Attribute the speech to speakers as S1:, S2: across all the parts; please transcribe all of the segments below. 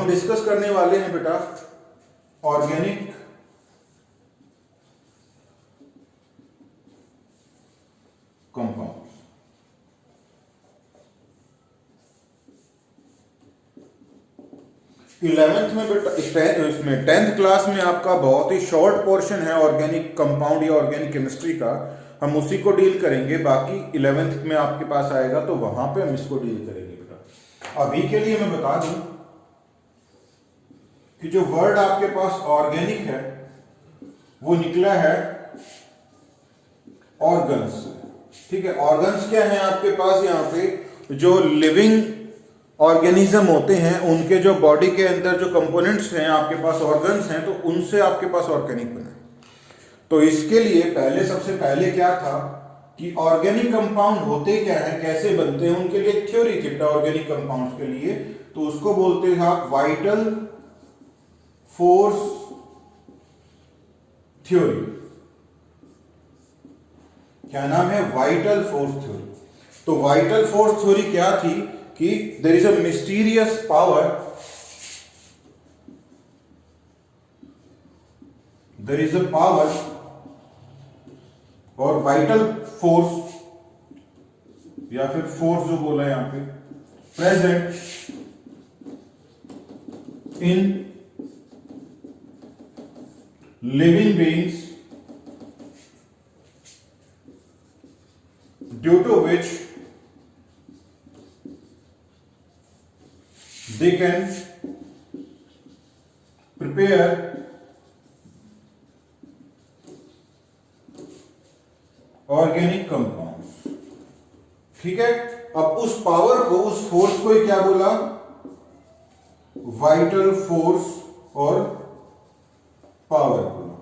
S1: हम डिस्कस करने वाले हैं बेटा ऑर्गेनिक कंपाउंड। 11th में बेटा इसमें 10th क्लास में आपका बहुत ही शॉर्ट पोर्शन है ऑर्गेनिक कंपाउंड या ऑर्गेनिक केमिस्ट्री का, हम उसी को डील करेंगे। बाकी 11th में आपके पास आएगा तो वहां पे हम इसको डील करेंगे बेटा। अभी के लिए मैं बता दूं कि जो वर्ड आपके पास ऑर्गेनिक है वो निकला है ऑर्गन्स। ठीक है, ऑर्गन्स क्या है आपके पास, यहाँ पे जो लिविंग ऑर्गेनिज्म होते हैं उनके जो बॉडी के अंदर जो कंपोनेंट्स हैं आपके पास ऑर्गन्स हैं, तो उनसे आपके पास ऑर्गेनिक बना है। तो इसके लिए पहले सबसे पहले क्या था कि ऑर्गेनिक कंपाउंड होते क्या है, कैसे बनते हैं, उनके लिए एक थ्योरी थी ऑर्गेनिक कंपाउंड्स के लिए, तो उसको बोलते हैं आप वाइटल फोर्स थ्योरी। क्या नाम है, वाइटल फोर्स थ्योरी। तो वाइटल फोर्स थ्योरी क्या थी कि there is a mysterious power, there is a power और वाइटल फोर्स या फिर फोर्स जो बोला है यहां पे, present in living beings due to which they can prepare organic compounds. ठीक है, अब उस पावर को, उस फोर्स को क्या बोला, वाइटल फोर्स और पावर बोला।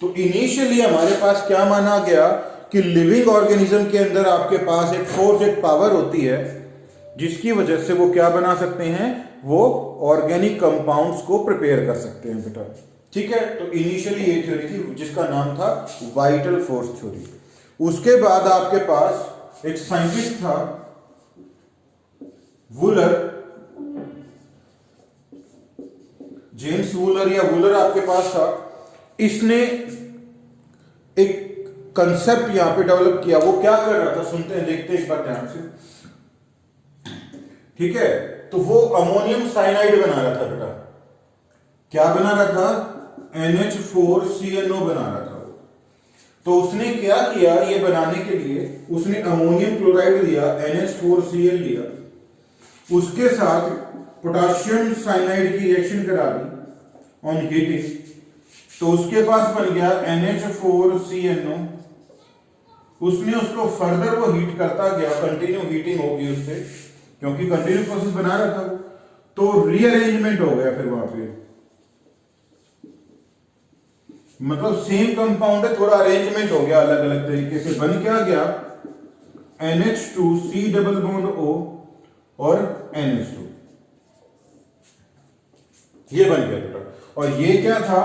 S1: तो इनिशियली हमारे पास क्या माना गया कि लिविंग ऑर्गेनिज्म के अंदर आपके पास एक फोर्स, एक पावर होती है जिसकी वजह से वो क्या बना सकते हैं, वो ऑर्गेनिक कंपाउंड्स को प्रिपेयर कर सकते हैं बेटा। ठीक है, तो इनिशियली ये थ्योरी थी जिसका नाम था वाइटल फोर्स थ्योरी। उसके बाद आपके पास एक साइंटिस्ट था वूलर, जेम्स वूलर या वूलर आपके पास था। इसने एक कंसेप्ट यहां पे डेवलप किया। वो क्या कर रहा था, सुनते हैं, देखते हैं एक बार ध्यान से। ठीक है, तो वो अमोनियम साइनाइड बना रहा था बेटा। क्या बना रहा था, NH4CnO बना रहा था। तो उसने क्या किया, ये बनाने के लिए उसने अमोनियम क्लोराइड लिया, NH4Cl लिया, उसके साथ पोटेशियम साइनाइड की रिएक्शन करा दी ऑन हीटिंग, तो उसके पास बन गया NH4CnO। उसने उसको फर्दर वो हीट करता गया, कंटिन्यू हीटिंग होगी उससे, क्योंकि कंटिन्यू प्रोसेस बना रहा था वो, तो रीअरेंजमेंट हो गया फिर वहां पे, मतलब सेम कंपाउंड है, थोड़ा अरेंजमेंट हो गया अलग अलग तरीके से। बन क्या गया, NH2C डबल बॉन्ड O और NH2, ये बन गया बेटा। और ये क्या था,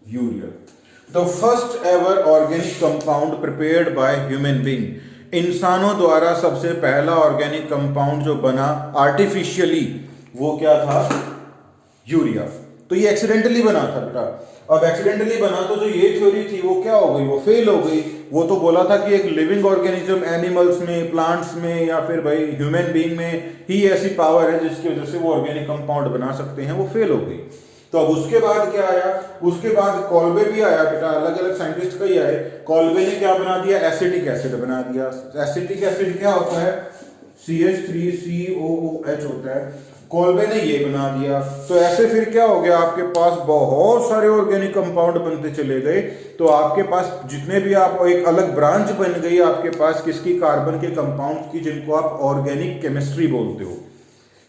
S1: urea. The first ever organic compound prepared by human being. इंसानों द्वारा सबसे पहला ऑर्गेनिक कंपाउंड जो बना आर्टिफिशियली, वो क्या था, यूरिया। तो ये एक्सीडेंटली बना था बेटा। अब एक्सीडेंटली बना तो जो ये थ्योरी थी वो क्या हो गई, वो फेल हो गई। वो तो बोला था कि एक लिविंग ऑर्गेनिज्म, एनिमल्स में, प्लांट्स में या फिर भाई ह्यूमन बीइंग में ही ऐसी पावर है जिसकी वजह से वो ऑर्गेनिक कंपाउंड बना सकते हैं, वो फेल हो गई। तो अब उसके बाद क्या आया, उसके बाद कॉल्बे भी आया बेटा, अलग अलग साइंटिस्ट का ही आए। कॉल्बे ने क्या बना दिया, एसिटिक एसिड बना दिया। एसिटिक एसिड क्या होता है, CH3COOH होता है। कॉल्बे ने ये बना दिया। तो ऐसे फिर क्या हो गया, आपके पास बहुत सारे ऑर्गेनिक कंपाउंड बनते चले गए। तो आपके पास जितने भी, आप एक अलग ब्रांच बन गई आपके पास किसकी, कार्बन के कंपाउंड की, जिनको आप ऑर्गेनिक केमिस्ट्री बोलते हो।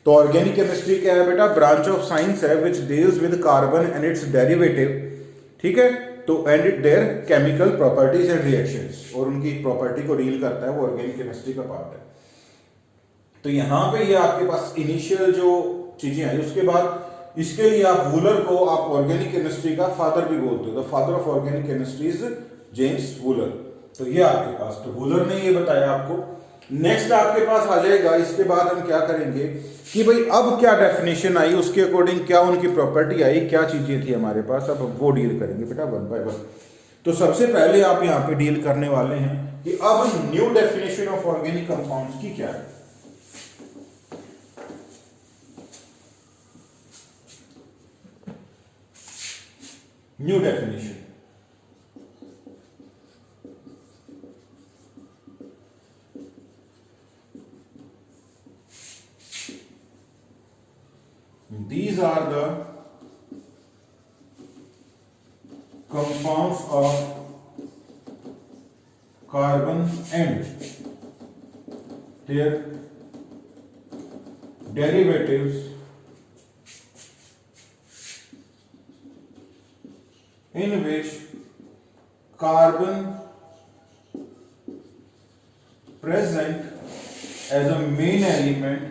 S1: तो ऑर्गेनिक केमिस्ट्री क्या है बेटा, ब्रांच ऑफ साइंस है which deals with carbon and it's derivative. ठीक है, तो and it there chemical properties and reactions, और उनकी प्रॉपर्टी को डील करता है, वो ऑर्गेनिक केमिस्ट्री का पार्ट है। तो यहां पे ये आपके पास इनिशियल जो चीजें आई। उसके बाद इसके लिए आप वूलर को आप ऑर्गेनिक केमिस्ट्री का फादर भी बोलते हो। The father of organic chemistry is James Wular. तो ये आपके पास, तो वूलर ने ये बताया आपको। नेक्स्ट आपके पास आ जाएगा, इसके बाद हम क्या करेंगे कि भाई अब क्या डेफिनेशन आई, उसके अकॉर्डिंग क्या उनकी प्रॉपर्टी आई, क्या चीजें थी हमारे पास, अब वो डील करेंगे बेटा वन बाय वन। तो सबसे पहले आप यहाँ पे डील करने वाले हैं कि अब new definition of organic compounds की क्या है। New definition, these are the compounds of carbon and their derivatives in which carbon present as a main element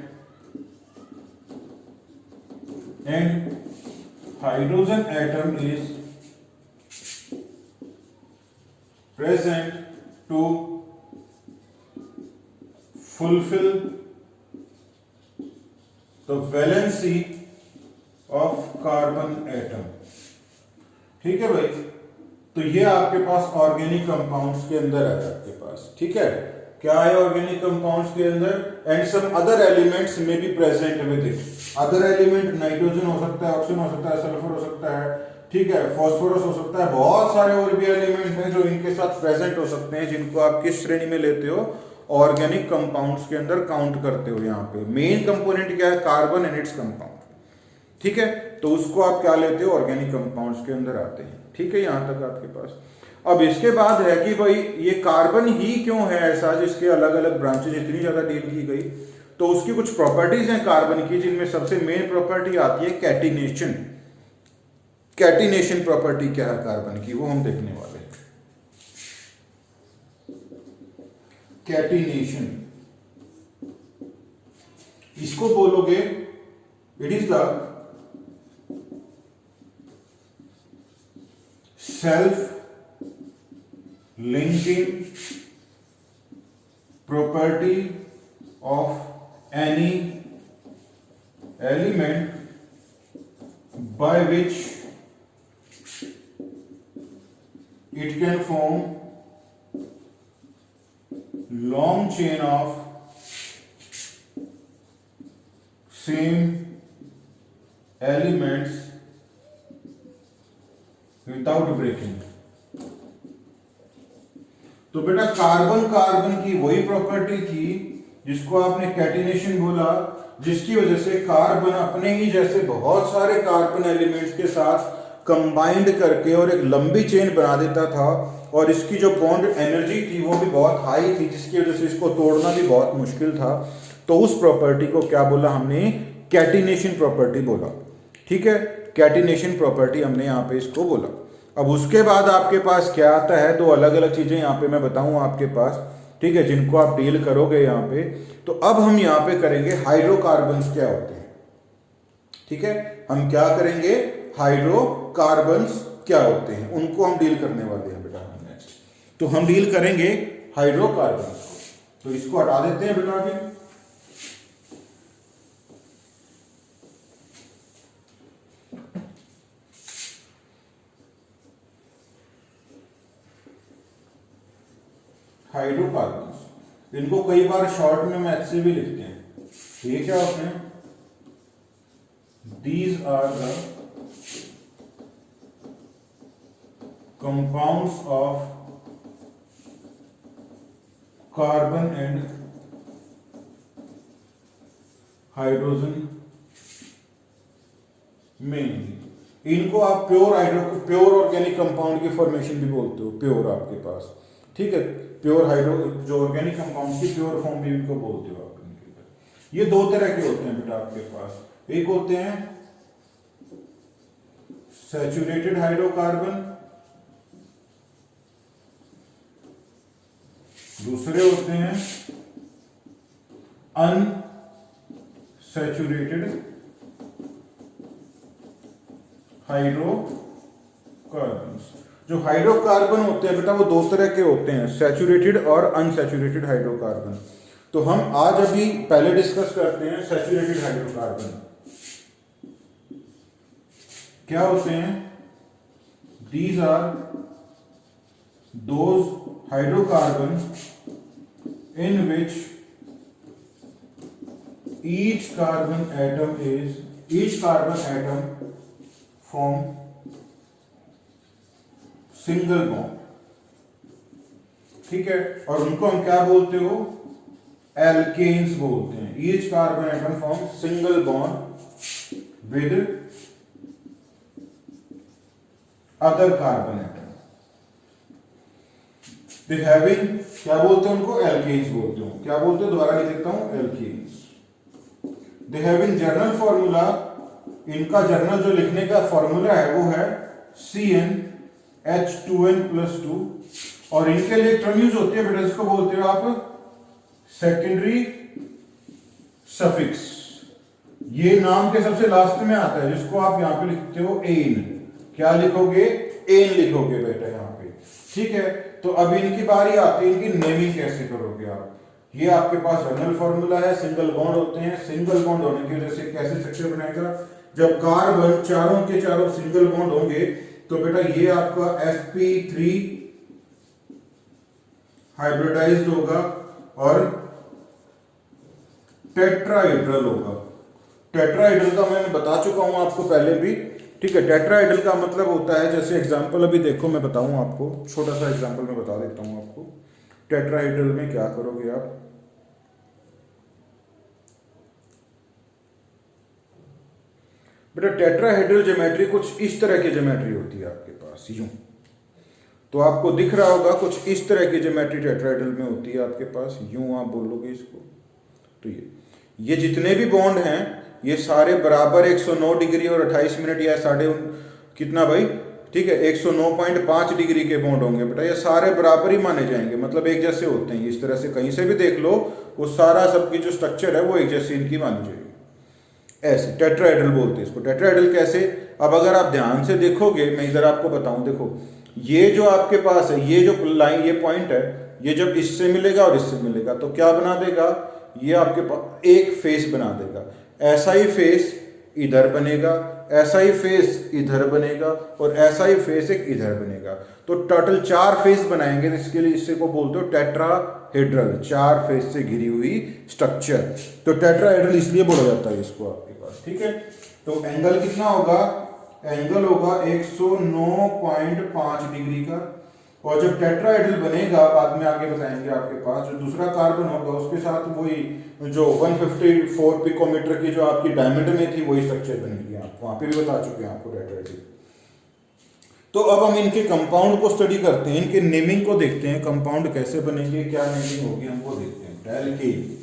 S1: and hydrogen atom is present to fulfill the valency of carbon atom। ठीक है भाई, तो ये आपके पास organic compounds के अंदर है आपके पास, ठीक है। क्या है ऑर्गेनिक कंपाउंड्स के अंदर, एंड सम अदर एलिमेंट्स में be present with it. Other element nitrogen हो सकता है, ऑक्सीजन हो सकता है, सल्फर हो सकता है, ठीक है, फास्फोरस हो सकता है, बहुत सारे और भी एलिमेंट हैं जो इनके साथ प्रेजेंट हो सकते हैं, जिनको आप किस श्रेणी में लेते हो, ऑर्गेनिक कंपाउंड्स के अंदर काउंट करते हो। यहाँ पे मेन कंपोनेंट क्या है, कार्बन एंड इट्स कंपाउंड, ठीक है, तो उसको आप क्या लेते हो, ऑर्गेनिक कंपाउंड्स के अंदर आते हैं, ठीक है, यहां तक आपके पास। अब इसके बाद है कि भाई ये कार्बन ही क्यों है ऐसा जिसके अलग अलग ब्रांचेज इतनी ज्यादा डील की गई, तो उसकी कुछ प्रॉपर्टीज हैं कार्बन की, जिनमें सबसे मेन प्रॉपर्टी आती है कैटिनेशन। कैटिनेशन प्रॉपर्टी क्या है कार्बन की, वो हम देखने वाले हैं। कैटिनेशन, इसको बोलोगे it is the self linking property of any element by which it can form long chain of same elements without breaking। तो बेटा कार्बन, कार्बन की वही प्रॉपर्टी थी जिसको आपने कैटिनेशन बोला, जिसकी वजह से कार्बन अपने ही जैसे बहुत सारे कार्बन एलिमेंट्स के साथ कंबाइंड करके और एक लंबी चेन बना देता था, और इसकी जो बॉन्ड एनर्जी थी वो भी बहुत हाई थी, जिसकी वजह से इसको तोड़ना भी बहुत मुश्किल था। तो उस प्रॉपर्टी को क्या बोला हमने, कैटिनेशन प्रॉपर्टी बोला, ठीक है, कैटिनेशन प्रॉपर्टी हमने यहाँ पे इसको बोला। अब उसके बाद आपके पास क्या आता है, दो अलग अलग चीजें यहाँ पे मैं बताऊंगा आपके पास, ठीक है, जिनको आप डील करोगे यहाँ पे। तो अब हम यहाँ पे करेंगे हाइड्रोकार्बन्स क्या होते हैं, ठीक है, हम क्या करेंगे, हाइड्रोकार्बन्स क्या होते हैं, उनको हम डील करने वाले हैं बेटा नेक्स्ट। तो हम डील करेंगे हाइड्रोकार्बन्स को, तो इसको हटा देते हैं बेटा आगे। हाइड्रोकार्बन्स, इनको कई बार शॉर्ट में मैथ से भी लिखते हैं। ये क्या होते हैं, these are the compounds of carbon and hydrogen mainly. इनको आप प्योर ऑर्गेनिक कंपाउंड की फॉर्मेशन भी बोलते हो, प्योर आपके पास, ठीक है, प्योर हाइड्रो जो ऑर्गेनिक कंपाउंड की प्योर फॉर्म भी इनको बोलते हो आप इनके। ये दो तरह के होते हैं बेटा आपके पास, एक होते हैं सैचुरेटेड हाइड्रोकार्बन, दूसरे होते हैं अनसैचुरेटेड हाइड्रोकार्बन्स। जो हाइड्रोकार्बन होते हैं बेटा वो दो तरह के होते हैं, सैचुरेटेड और अनसैचुरेटेड हाइड्रोकार्बन। तो हम आज अभी पहले डिस्कस करते हैं सैचुरेटेड हाइड्रोकार्बन क्या होते हैं। These are those hydrocarbon in which each carbon atom form single bond, ठीक है। और उनको हम क्या बोलते हो, एल्केन्स बोलते हैं। Each carbon atom form single bond with other carbon atom, they having, क्या बोलते हैं उनको, एल्केन्स बोलते हो। क्या बोलते हो, दोबारा लिख देता हूं, alkanes. They having general formula, इनका जर्नल जो लिखने का फॉर्मूला है वो है CnH2n+2, और इनके लिए टर्म यूज होती है बेटा, इसको बोलते हो आप सेकेंडरी सफिक्स। ये नाम के सबसे लास्ट में आता है, जिसको आप यहां पे लिखते हो एन। क्या लिखोगे, एन लिखोगे बेटा यहां पे, ठीक है। तो अब इनकी बारी आती है, इनकी नेमिंग कैसे करोगे आप। ये आपके पास जर्नल फॉर्मूला है, सिंगल बॉन्ड होते हैं। सिंगल बॉन्ड होने की वजह से कैसे स्ट्रक्चर बनेगा, जब कार्बन चारों के चारों सिंगल बॉन्ड होंगे तो बेटा ये आपका sp3 हाइब्रिडाइज्ड होगा और टेट्राहेड्रल होगा। टेट्राहेड्रल का मैं बता चुका हूं आपको पहले भी, ठीक है। टेट्राहेड्रल का मतलब होता है, जैसे एग्जांपल अभी देखो मैं बताऊं आपको, छोटा सा एग्जांपल मैं बता देता हूं आपको। टेट्राहेड्रल में क्या करोगे आप, बेटा टेट्राहेड्रल ज्योमेट्री कुछ इस तरह की ज्योमेट्री होती है आपके पास, यूं। तो आपको दिख रहा होगा कुछ इस तरह की ज्योमेट्री टेट्राहेड्रल में होती है आपके पास, यूं आप बोलोगे इसको। तो ये जितने भी बॉन्ड हैं ये सारे बराबर 109 डिग्री और 28 मिनट या कितना भाई, ठीक है, 109.5 डिग्री के बॉन्ड होंगे बेटा। ये सारे बराबर ही माने जाएंगे, मतलब एक जैसे होते हैं। इस तरह से कहीं से भी देख लो, वो सारा सबकी जो स्ट्रक्चर है वो एक जैसी इनकी मानी जाएगी। ऐसे टेट्राहेड्रल बोलते हैं इसको। टेट्राहेड्रल कैसे, अब अगर आप ध्यान से देखोगे, मैं इधर आपको बताऊं, देखो ये जो आपके पास है, ये जो लाइन, ये पॉइंट है, ये जब इससे मिलेगा और इससे मिलेगा तो क्या बना देगा, ये आपके पास एक फेस बना देगा। ऐसा ही फेस इधर बनेगा, ऐसा ही फेस इधर बनेगा और ऐसा ही फेस एक इधर बनेगा। तो टोटल 4 फेस बनाएंगे, इसके लिए इससे को बोलते हो टेट्राहेड्रल, 4 फेस से घिरी हुई स्ट्रक्चर। तो टेट्राहेड्रल इसलिए बोला जाता है इसको आपके पास, ठीक है। तो एंगल कितना होगा, एंगल होगा 109.5 डिग्री का। और जब टेट्राहेड्रल बनेगा, बाद में आगे बताएंगे, आपके पास जो दूसरा कार्बन होगा उसके साथ वही जो 154 पिकोमीटर की जो आपकी डायमीटर में थी वही स्ट्रक्चर बनेगी। आप वहां पे भी बता चुके हैं आपको टेट्राहेड्रल। तो अब हम इनके कंपाउंड को स्टडी करते हैं, इनके नेमिंग को देखते हैं, कंपाउंड कैसे बनेंगे, क्या नेमिंग होगी, हमको देखते हैं। एल्केन,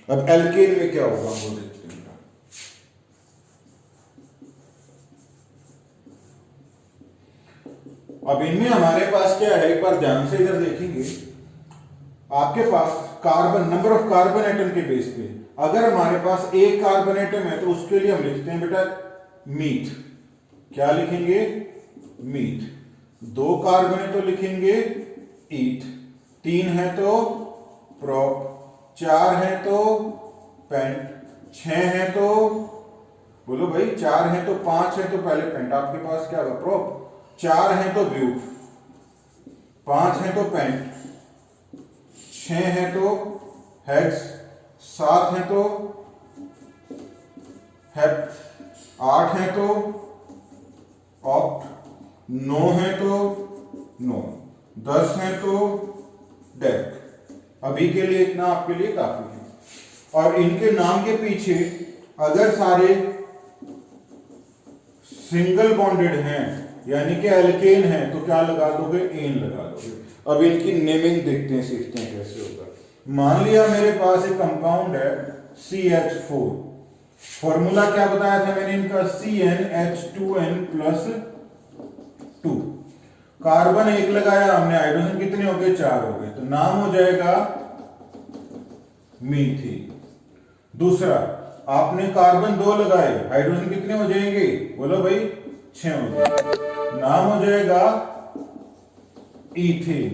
S1: अब एल्केन में क्या होगा वो देखते हैं। अब इनमें हमारे पास क्या है, एक बार ध्यान से इधर देखेंगे, आपके पास carbon, number of carbon atom के बेस पे अगर हमारे पास एक कार्बन एटम है तो उसके लिए हम लिखते हैं बेटा मीथ। क्या लिखेंगे, मीथ। 2 कार्बन है तो लिखेंगे ईथ, 3 है तो प्रोप, 4 है तो पेंट, 6 है तो, बोलो भाई, 4 है तो 5 है तो पहले पेंट, आपके पास क्या होगा, प्रोप। 4 है तो ब्यूट, 5 है तो पेंट, 6 है तो हेक्स, 7 है तो हेप, 8 है तो ऑक्ट, 9 है तो नो, 10 है तो डेक। अभी के लिए इतना आपके लिए काफी है। और इनके नाम के पीछे अगर सारे सिंगल बॉन्डेड हैं यानी कि एल्केन है तो क्या लगा दोगे, एन लगा दोगे। अब इनकी नेमिंग देखते हैं, सीखते हैं कैसे होगा। मान लिया मेरे पास एक कंपाउंड है CH4, फॉर्मूला क्या बताया था मैंने इनका, CnH2n+2। कार्बन 1 लगाया हमने, हाइड्रोजन कितने हो गए, 4 हो गए, तो नाम हो जाएगा मीथेन। दूसरा, आपने कार्बन 2 लगाए, हाइड्रोजन कितने हो जाएंगे, बोलो भाई 6 हो जाएगा, नाम हो जाएगा इथेन।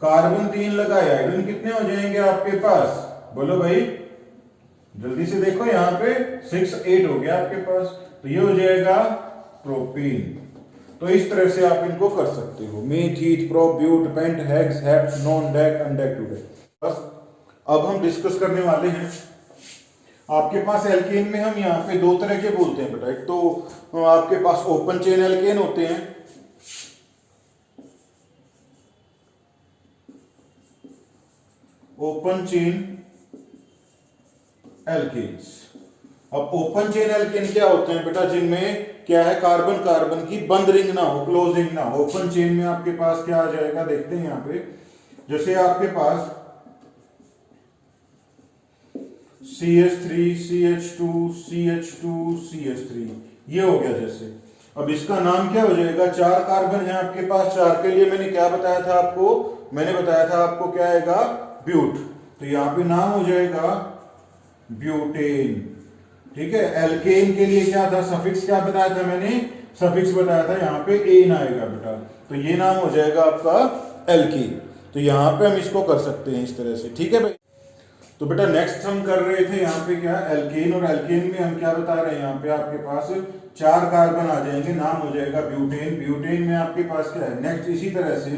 S1: कार्बन 3 लगाए, हाइड्रोजन कितने हो जाएंगे आपके पास, बोलो भाई जल्दी से देखो, यहाँ पे 6 8 हो गया आपके पास, तो ये हो जाएगा प्रोपेन। तो इस तरह से आप इनको कर सकते हो, meth, eth, prop, but, pent, hex, hept, non dec, undec, dodec. बस अब हम डिस्कस करने वाले हैं, आपके पास एल्केन में हम यहाँ पे दो तरह के बोलते हैं बेटा। एक तो आपके पास ओपन चेन एल्केन होते हैं, ओपन चेन एल्केन्स। अब ओपन चेन एल्केन क्या होते हैं बेटा, जिनमें क्या है, कार्बन कार्बन की बंद रिंग ना हो, क्लोज रिंग ना हो। ओपन चेन में आपके पास क्या आ जाएगा, देखते हैं यहाँ पे, जैसे आपके पास CH3 CH2 CH2 CH3 ये हो गया जैसे। अब इसका नाम क्या हो जाएगा, 4 कार्बन है आपके पास, 4 के लिए मैंने क्या बताया था आपको, मैंने बताया था आपको क्या आएगा, ब्यूट। तो यहाँ पे नाम हो जाएगा ब्यूटेन, ठीक है। एल्केन के लिए क्या था, सफिक्स क्या बताया था मैंने, सफिक्स बताया था यहाँ पे एन आएगा बेटा, तो ये नाम हो जाएगा आपका एल्कीन। तो यहाँ पे हम इसको कर सकते हैं इस तरह से, ठीक है भाई। तो बेटा नेक्स्ट हम कर रहे थे यहाँ पे क्या, एल्केन, और एल्केन में हम क्या बता रहे हैं, यहाँ पे आपके पास 4 कार्बन आ जाएंगे, नाम हो जाएगा ब्यूटेन। ब्यूटेन में आपके पास क्या है, नेक्स्ट इसी तरह से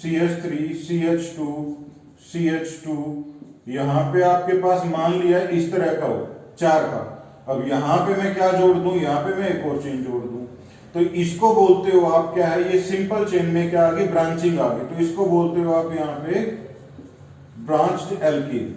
S1: CH3 CH2 CH2, यहाँ पे आपके पास मान लिया इस तरह का हो 4 का। अब यहाँ पे मैं क्या जोड़ दूं, यहाँ पे मैं एक और चेन जोड़ दूं, तो इसको बोलते हो आप क्या है, ये सिंपल चेन में क्या आ गई, ब्रांचिंग आ गई, तो इसको बोलते हो आप यहाँ पे ब्रांच्ड एल्केन।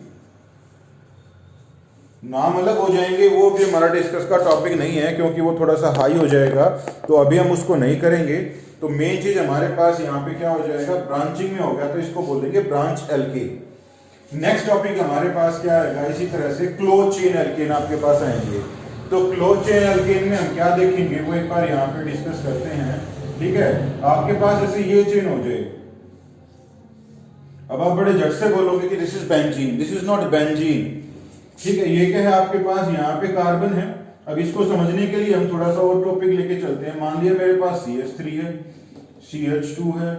S1: नाम अलग हो जाएंगे, वो भी हमारा डिस्कस का टॉपिक नहीं है क्योंकि वो थोड़ा सा हाई हो जाएगा, तो अभी हम उसको नहीं करेंगे। तो मेन चीज हमारे पास यहाँ पे क्या हो जाएगा, ब्रांचिंग में हो गया, तो इसको बोलेंगे ब्रांच एल्केन। नेक्स्ट टॉपिक हमारे पास क्या आएगा, इसी तरह से क्लोज चेन एल्केन आपके पास आएंगे। तो क्लोज चेन एल्केन में हम क्या देखेंगे, वो एक बार यहाँ पे डिस्कस करते हैं, ठीक है। आपके पास जैसे ये चेन हो जाए, अब आप बड़े झट से बोलोगे कि this is benzene, this is not benzene, ठीक है। ये क्या है आपके पास, यहाँ पे कार्बन है। अब इसको समझने के लिए हम थोड़ा सा और टॉपिक लेके चलते हैं। मान लिया मेरे पास CH3 है, CH2 है,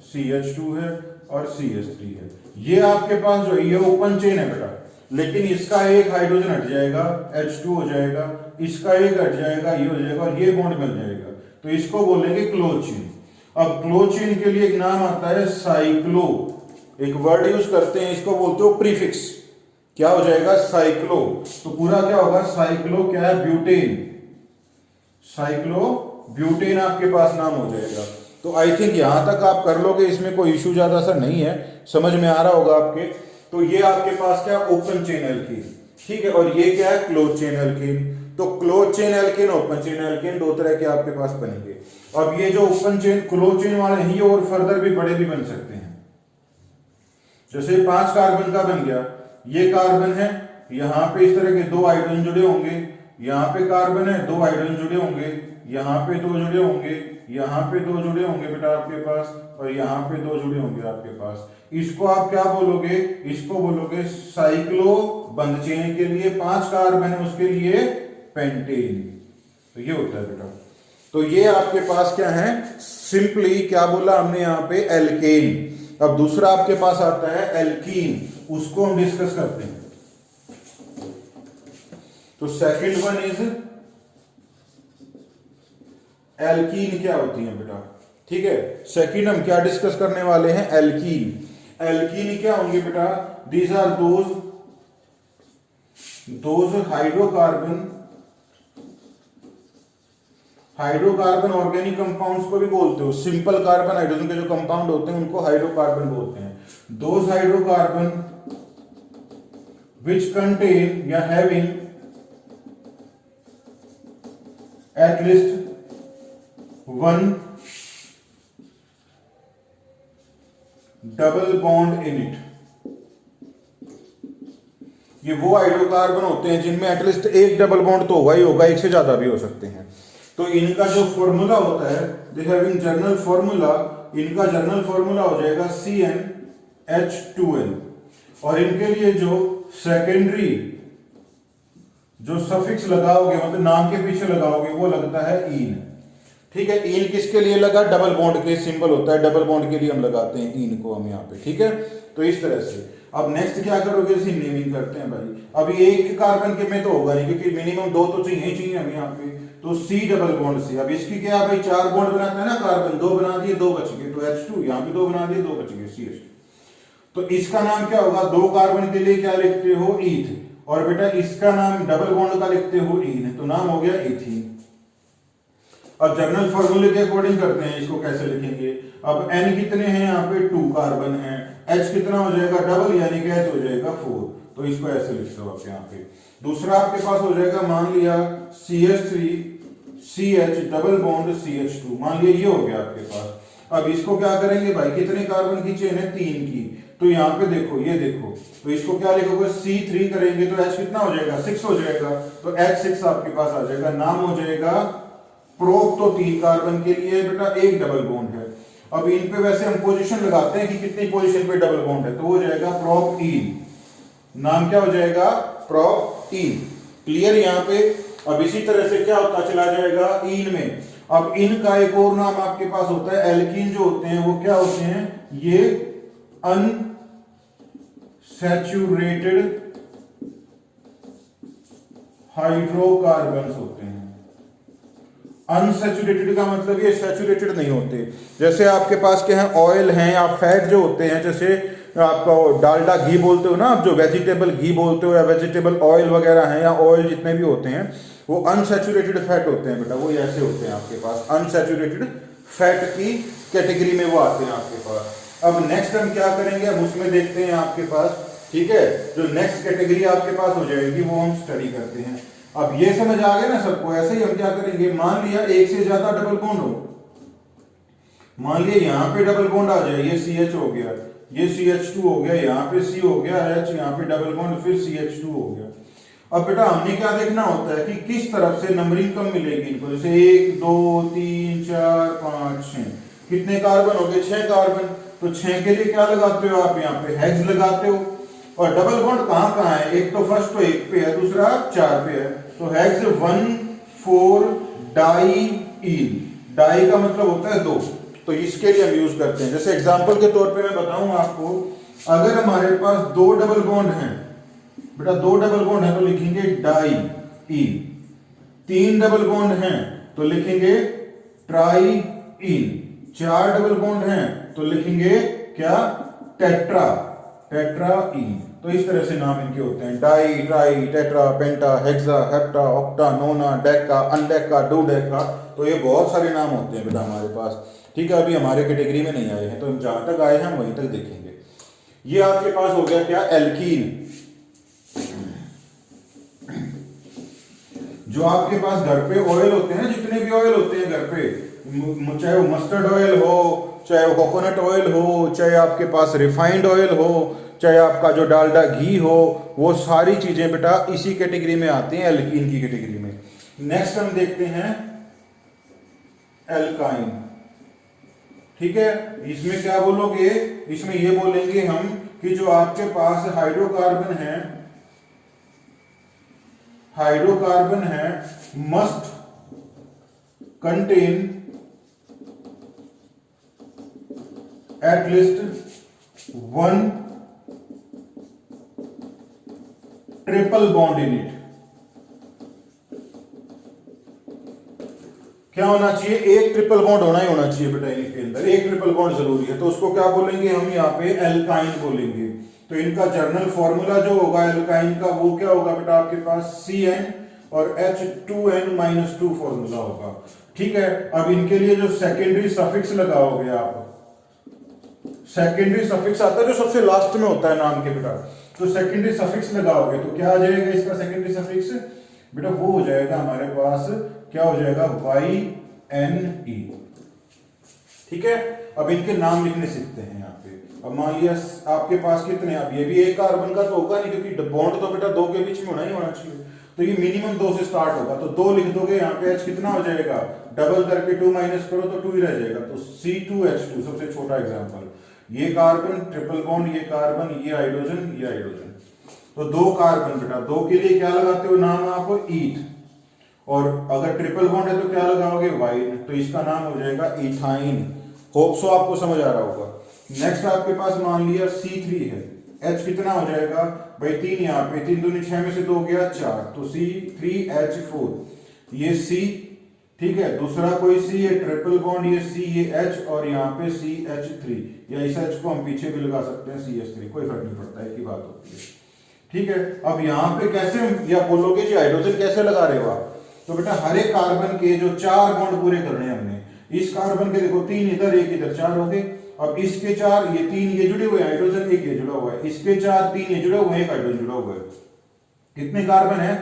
S1: CH2 है और CH3 है। ये आपके पास जो ये ओपन चेन है बेटा, लेकिन इसका एक हाइड्रोजन हट जाएगा, H2 हो जाएगा, इसका एक हट जाएगा, ये हो जाएगा, और ये बॉन्ड मिल जाएगा, तो इसको बोलेंगे क्लोज चेन। अब क्लोज चेन के लिए एक नाम आता है साइक्लो, एक वर्ड यूज करते हैं, इसको बोलते हो प्रीफिक्स। क्या हो जाएगा, साइक्लो। तो पूरा क्या होगा, साइक्लो क्या है, ब्यूटेन, साइक्लो ब्यूटेन आपके पास नाम हो जाएगा। तो आई थिंक यहां तक आप कर लोगे, इसमें कोई इशू ज्यादा सा नहीं है, समझ में आ रहा होगा आपके। तो ये आपके पास क्या, ओपन चेन एल्कीन, ठीक है, और ये क्या है, क्लोज चेन एल्कीन। तो close chain alkene, open chain alkene, दो तरह के आपके पास बनेंगे। अब ये जो ओपन चेन क्लोज चेन वाले हैं, ये और फर्दर भी बड़े भी बन सकते हैं। जैसे 5 कार्बन का बन गया, ये कार्बन है, यहाँ पे इस तरह के 2 हाइड्रोजन जुड़े होंगे, यहाँ पे कार्बन है, 2 हाइड्रोजन जुड़े होंगे, यहाँ पे 2 जुड़े होंगे, यहाँ पे 2 जुड़े होंगे बेटा आपके पास, और यहाँ पे 2 जुड़े होंगे आपके पास। इसको आप क्या बोलोगे, इसको बोलोगे साइक्लो बंद चेन के लिए 5 कार्बन है, उसके लिए पेंटेन। तो ये होता है बेटा। तो ये आपके पास क्या है, सिंपली क्या बोला हमने यहाँ पे, एल्केन। अब दूसरा आपके पास आता है एल्कीन, उसको हम डिस्कस करते हैं। तो सेकंड वन इज एल्कीन। क्या होती है बेटा, ठीक है। सेकंड हम क्या डिस्कस करने वाले हैं, एल्कीन। एल्कीन क्या होंगे बेटा, these are those hydrocarbon organic compounds को भी बोलते हो। सिंपल कार्बन हाइड्रोजन के जो कंपाउंड होते हैं उनको हाइड्रोकार्बन बोलते हैं। दोज हाइड्रोकार्बन विच कंटेन या having at least 1 double bond in it. ये वो हाइड्रोकार्बन होते हैं जिनमें एटलीस्ट एक डबल बॉन्ड तो होगा ही होगा, एक से ज्यादा भी हो सकते हैं। तो इनका जो फॉर्मूला होता है, दे हैविंग जर्नल फॉर्मूला, इनका जर्नल फॉर्मूला हो जाएगा CnH2n। और इनके लिए जो सेकेंडरी जो सफिक्स लगाओगे मतलब नाम के पीछे लगाओगे वो लगता है इन। ठीक है, इन किसके लिए लगा? डबल बॉन्ड के सिंबल होता है, डबल बॉन्ड के लिए हम लगाते हैं इन को हम यहाँ पे। ठीक है, तो इस तरह से अब नेक्स्ट क्या करोगे? इसे नेमिंग करते हैं भाई। अभी एक कार्बन के में तो होगा नहीं क्योंकि मिनिमम 2 तो चाहिए हमें यहाँ पे, तो C डबल बॉन्ड से। अब इसकी क्या भाई 4 बॉन्ड बनाता है ना कार्बन, 2 बना दिए 2 बच गए, तो H2, यहाँ पे 2 बना दिए 2 बच गए CH2। तो इसका नाम क्या होगा? 2 कार्बन के लिए क्या लिखते हो? ईथ। और बेटा इसका नाम डबल बॉन्ड का लिखते हो इन, तो नाम हो गया इथीन। अब जनरल फॉर्मूले के अकॉर्डिंग करते हैं इसको कैसे लिखेंगे। अब N कितने हैं यहाँ पे? 2 कार्बन है। H कितना हो जाएगा? डबल, यानी कि H हो जाएगा 4, तो इसको ऐसे लिखते हो आप यहाँ पे। दूसरा आपके पास हो जाएगा, मान लिया CH3 CH double bond CH2, मान लिया ये हो गया आपके पास। अब इसको क्या करेंगे भाई? कितने कार्बन की चेन है? 3 की, तो यहाँ पे देखो, ये देखो, तो इसको क्या लिखोगे? C3 करेंगे तो H कितना हो जाएगा? 6 हो जाएगा, तो H6 आपके पास आ जाएगा। नाम हो जाएगा प्रोप। तो 3 कार्बन के लिए बेटा 1 डबल बॉन्ड है। अब इन पे वैसे हम पोजीशन लगाते हैं कि कितनी पोजीशन पे डबल बॉन्ड है, तो हो जाएगा प्रोप इन। नाम क्या हो जाएगा? प्रोप इन। क्लियर यहाँ पे? अब इसी तरह से क्या होता चला जाएगा इन में। अब इन का एक और नाम आपके पास होता है एल्कीन। जो होते हैं वो क्या होते हैं? ये अनसैचुरेटेड हाइड्रोकार्बन्स होते हैं। अनसैचुरेटेड का मतलब ये सैचुरेटेड नहीं होते। जैसे आपके पास क्या है? ऑयल हैं या फैट जो होते हैं, जैसे आपका डालडा घी बोलते हो ना आप, जो वेजिटेबल घी बोलते हो या वेजिटेबल ऑयल वगैरह हैं या ऑयल जितने भी होते हैं, वो अनसैचुरेटेड फैट होते हैं बेटा। वो ऐसे होते हैं आपके पास, अनसैचुरेटेड फैट की कैटेगरी में वो आते हैं आपके पास। अब नेक्स्ट हम क्या करेंगे? अब उसमें देखते हैं आपके पास। ठीक है, जो नेक्स्ट कैटेगरी आपके पास हो जाएगी वो हम स्टडी करते हैं। अब ये समझ आ गया ना सबको? ऐसे ही हम क्या करेंगे, मान लिया एक से ज्यादा डबल बॉन्ड हो, मान लिया यहाँ पे डबल बॉन्ड आ जाए, ये CH हो गया, ये CH2 हो गया, यहाँ पे C हो गया H, यहाँ पे डबल बॉन्ड, फिर CH2 हो गया। अब बेटा हमने क्या देखना होता है कि किस तरफ से नंबरिंग कम मिलेगी इनको। जैसे 1 2 3 4 5 6, कितने कार्बन हो गए? 6 कार्बन। तो 6 के लिए क्या लगाते हो आप? यहाँ पे हेक्स लगाते हो। और डबल बॉन्ड कहाँ कहाँ है? एक तो फर्स्ट तो 1 पे है, दूसरा 4 पे है, तो हेक्स 1 4 डाई इन। डाई का मतलब होता है 2, तो इसके लिए हम यूज करते हैं। जैसे एग्जांपल के तौर पे मैं बताऊं आपको, अगर हमारे पास 2 डबल बॉन्ड हैं बेटा, 2 डबल बॉन्ड है तो लिखेंगे डाई इन। 3 डबल बॉन्ड हैं तो लिखेंगे ट्राई इन। 4 डबल बॉन्ड हैं तो लिखेंगे क्या? टेट्रा, टेट्रा इन। तो इस तरह से नाम इनके होते हैं, डाई, ट्राई, टेट्रा, पेंटा, हेक्सा, हेप्टा, ऑक्टा, नोना, डेका, अनडेका, डोडेका। तो ये बहुत सारे नाम होते हैं बेटा हमारे पास। ठीक है, अभी हमारे कैटेगरी में नहीं आए हैं, तो हम जहां तक आए हैं वहीं तक देखेंगे। ये आपके पास हो गया क्या? एल्कीन। जो आपके पास घर पे ऑयल होते हैं, जितने भी ऑयल होते हैं घर पे, चाहे वो मस्टर्ड ऑयल हो, चाहे वो कोकोनट ऑयल हो, चाहे आपके पास रिफाइंड ऑयल हो, चाहे आपका जो डालडा घी हो, वो सारी चीजें बेटा इसी कैटेगरी में आती हैं, एल्कीन की कैटेगरी में। नेक्स्ट हम देखते हैं एल्काइन। ठीक है, इसमें क्या बोलोगे? इसमें ये बोलेंगे हम कि जो आपके पास हाइड्रोकार्बन है, हाइड्रोकार्बन है, must contain at least 1 triple bond in it. क्या होना चाहिए? एक ट्रिपल बॉन्ड होना ही होना चाहिए बेटा इनके अंदर, एक ट्रिपल बॉन्ड जरूरी है। तो उसको क्या बोलेंगे हम? यहाँ पे एल्काइन बोलेंगे। तो इनका जर्नल फॉर्मूला जो होगा एल्काइन का, वो क्या होगा बेटा? आपके पास CN और H2N-2 फॉर्मूला होगा। ठीक है, अब इनके लिए जो सेकेंडरी सफिक्स लगाओगे आप, सेकेंडरी सफिक्स आता है जो सबसे लास्ट में होता है नाम के बेटा, तो सेकेंडरी सफिक्स लगाओगे तो क्या आ जाएगा इसका सेकेंडरी सफिक्स बेटा? वो हो जाएगा हमारे पास, क्या हो जाएगा? YNE। ठीक है, अब इनके नाम लिखने सीखते हैं यहाँ पे। अब मान लिया आपके पास कितने, अब ये भी एक कार्बन का तो होगा नहीं क्योंकि बॉन्ड तो बेटा 2 के बीच में होना ही होना चाहिए, तो ये मिनिमम 2 से स्टार्ट होगा, तो 2 लिख दोगे। यहाँ पे H कितना हो जाएगा? डबल करके 2 माइनस करो तो 2 ही रह जाएगा, तो C2H2 सबसे छोटा एग्जांपल। ये कार्बन ट्रिपल बॉन्ड, ये कार्बन, ये हाइड्रोजन, ये हाइड्रोजन। तो 2 कार्बन बेटा, 2 के लिए क्या लगाते हो नाम आप? ईथ। और अगर ट्रिपल बॉन्ड है तो क्या लगाओगे? वाइन। तो इसका नाम हो जाएगा इथाइन। होप सो आपको समझ आ रहा होगा। नेक्स्ट आपके पास मान लिया C3 है, H कितना हो जाएगा भाई? 3 यहाँ पे, 3 दूनी 6 में से 2 गया 4, तो C3H4, ये C, ठीक है। दूसरा कोई C, ये ट्रिपल बॉन्ड, ये C, ये H, और यहाँ पे CH3, या इस H को हम पीछे भी लगा सकते हैं CH3, कोई फर्क नहीं पड़ता, एक ही बात होती है, ठीक है। अब यहाँ पे कैसे, या बोलोगे जी हाइड्रोजन कैसे लगा रहे हो आप? तो बेटा हर एक कार्बन के जो 4 बॉन्ड पूरे करने हैं हमने, इस कार्बन के देखो 3 इधर, 1 इधर, 4 हो गए। अब इसके 4, ये 3 ये जुड़े हुए हाइड्रोजन, 1 ये जुड़ा हुआ है, इसके 4, 3 ये जुड़े हुए, 1 हाइड्रोजन जुड़ा हुआ है। कितने कार्बन है?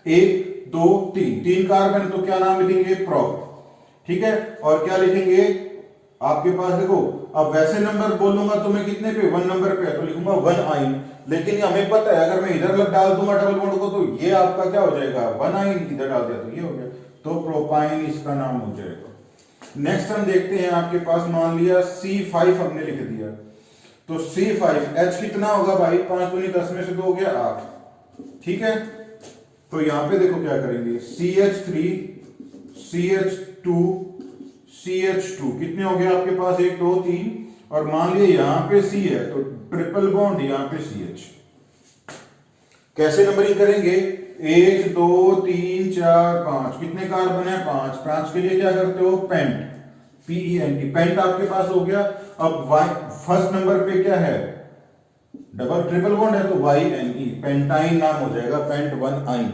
S1: 1 2 3, 3 कार्बन, तो क्या नाम लिखेंगे? प्रोप, ठीक है। और क्या लिखेंगे आपके पास? देखो अब वैसे नंबर बोलूंगा तो मैं कितने पे? 1 नंबर पे, तो लिखूंगा 1 आइन। लेकिन हमें पता है अगर मैं इधर डाल दूंगा डबल बॉन्ड को, तो ये आपका क्या हो जाएगा? 1 आइन। इधर डाल दिया तो ये हो गया, तो प्रोपाइन इसका नाम हो जाएगा। नेक्स्ट हम देखते हैं आपके पास, मान लिया C5 हमने लिख दिया, तो C5, H कितना होगा भाई? 5 दूनी 10 में से 2 गया 8, ठीक है। तो यहां पे देखो क्या करेंगे, CH3 CH2 CH2, कितने हो गए आपके पास? 1 2 3, और मान लिया यहां पे C है तो ट्रिपल बॉन्ड, यहां पे CH। कैसे नंबरिंग करेंगे? 1 2 3 4 5, कितने कार्बन है? 5, 5 के लिए क्या करते हो? पेंट, PENT, पेंट आपके पास हो गया। अब फर्स्ट नंबर पे क्या है? डबल ट्रिपल बॉन्ड है, तो YNE, पेंटाइन नाम हो जाएगा, पेंट 1 आइन।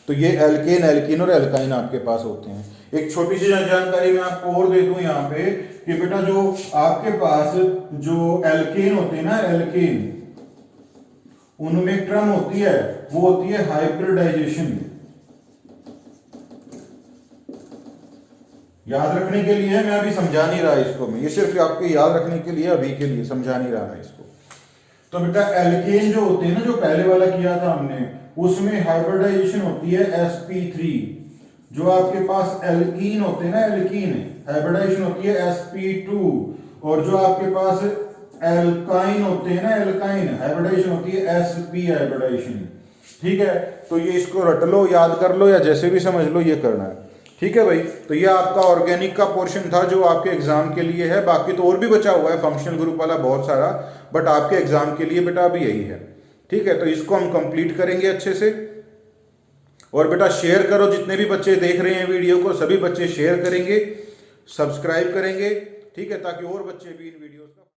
S1: तो ये एल्केन, एल्कीन और एल्काइन आपके पास होते हैं। एक छोटी सी जानकारी मैं आपको और दे दूं यहाँ पे कि बेटा जो आपके पास जो एल्केन होते हैं ना, एल्केन, उनमें एक टर्म होती है, वो होती है हाइब्रिडाइजेशन। याद रखने के लिए मैं अभी समझा नहीं रहा इसको, मैं ये सिर्फ आपके याद रखने के लिए, अभी के लिए समझा नहीं रहा मैं इसको। तो बेटा एल्केन जो होते हैं ना, जो पहले वाला किया था हमने, उसमें हाइब्रिडाइजेशन होती है sp3। जो आपके पास एल्कीन होते हैं ना, एल्कीन, हाइब्रिडाइजेशन होती है sp2। और जो आपके पास एल्काइन होते हैं ना, एल्काइन, हाइब्रिडाइजेशन होती है sp हाइब्रिडाइजेशन, ठीक है। तो ये इसको रट लो, याद कर लो, या जैसे भी समझ लो, ये करना है, ठीक है भाई। तो ये आपका ऑर्गेनिक का पोर्शन था जो आपके एग्जाम के लिए है। बाकी तो और भी बचा हुआ है फंक्शनल ग्रुप वाला बहुत सारा, बट आपके एग्जाम के लिए बेटा अभी यही है, ठीक है। तो इसको हम कंप्लीट करेंगे अच्छे से। और बेटा शेयर करो, जितने भी बच्चे देख रहे हैं वीडियो को, सभी बच्चे शेयर करेंगे, सब्सक्राइब करेंगे, ठीक है, ताकि और बच्चे भी इन वीडियोस का